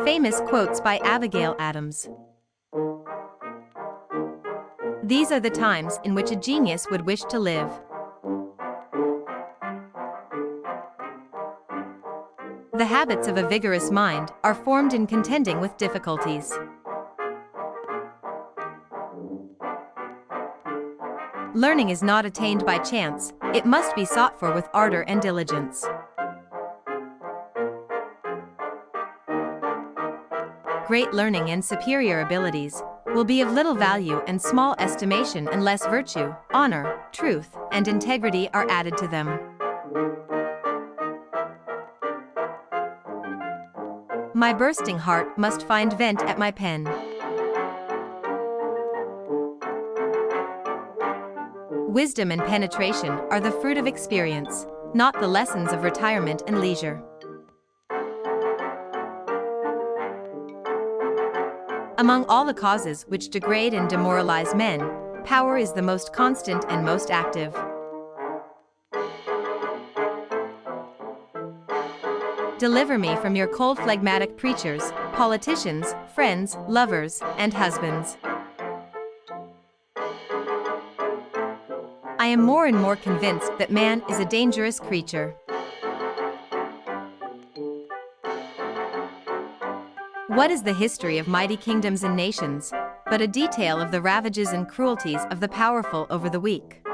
Famous quotes by Abigail Adams. These are the times in which a genius would wish to live. The habits of a vigorous mind are formed in contending with difficulties. Learning is not attained by chance, it must be sought for with ardor and diligence. Great learning and superior abilities will be of little value and small estimation unless virtue, honor, truth, and integrity are added to them. My bursting heart must find vent at my pen. Wisdom and penetration are the fruit of experience, not the lessons of retirement and leisure. Among all the causes which degrade and demoralize men, power is the most constant and most active. Deliver me from your cold phlegmatic preachers, politicians, friends, lovers, and husbands. I am more and more convinced that man is a dangerous creature. What is the history of mighty kingdoms and nations, but a detail of the ravages and cruelties of the powerful over the weak?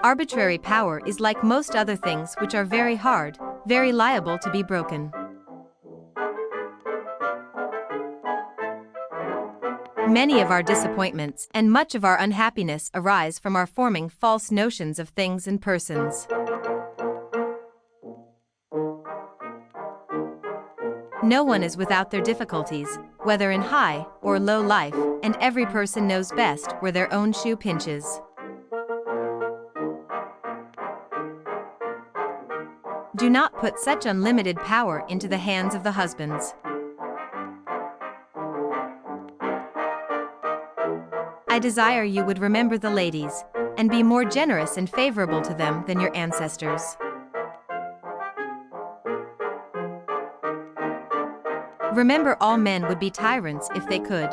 Arbitrary power is like most other things which are very hard, very liable to be broken. Many of our disappointments and much of our unhappiness arise from our forming false notions of things and persons. No one is without their difficulties, whether in high or low life, and every person knows best where their own shoe pinches. Do not put such unlimited power into the hands of the husbands. I desire you would remember the ladies, and be more generous and favorable to them than your ancestors. Remember, all men would be tyrants if they could.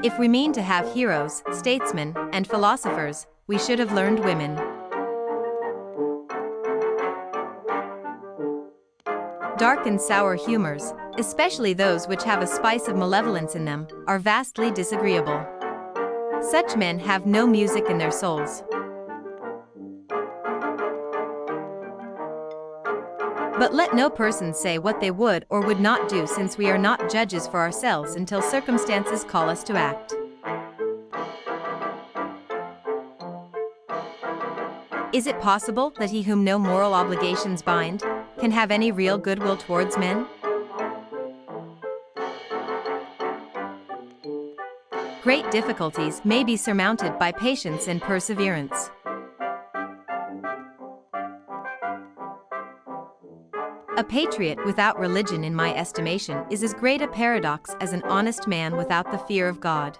If we mean to have heroes, statesmen, and philosophers, we should have learned women. Dark and sour humors, especially those which have a spice of malevolence in them, are vastly disagreeable. Such men have no music in their souls. But let no person say what they would or would not do, since we are not judges for ourselves until circumstances call us to act. Is it possible that he whom no moral obligations bind can have any real goodwill towards men? Great difficulties may be surmounted by patience and perseverance. A patriot without religion, in my estimation, is as great a paradox as an honest man without the fear of God.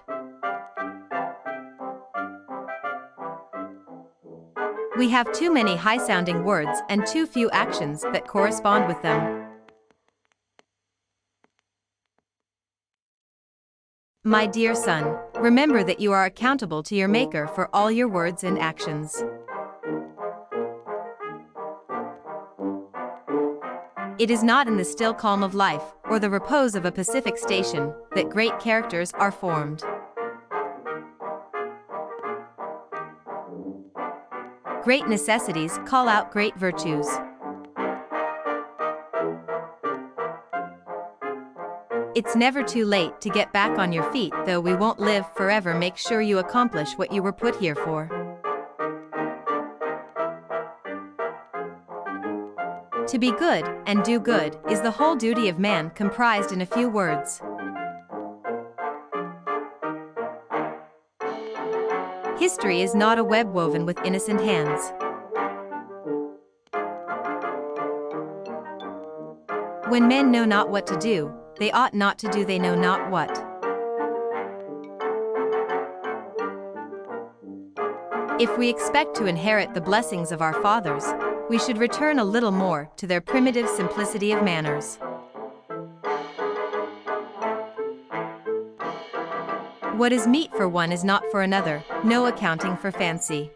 We have too many high-sounding words and too few actions that correspond with them. My dear son, remember that you are accountable to your Maker for all your words and actions. It is not in the still calm of life, or the repose of a pacific station, that great characters are formed. Great necessities call out great virtues. It's never too late to get back on your feet. Though we won't live forever, make sure you accomplish what you were put here for. To be good and do good is the whole duty of man, comprised in a few words. History is not a web woven with innocent hands. When men know not what to do, they ought not to do they know not what. If we expect to inherit the blessings of our fathers, we should return a little more to their primitive simplicity of manners. What is meet for one is not for another, no accounting for fancy.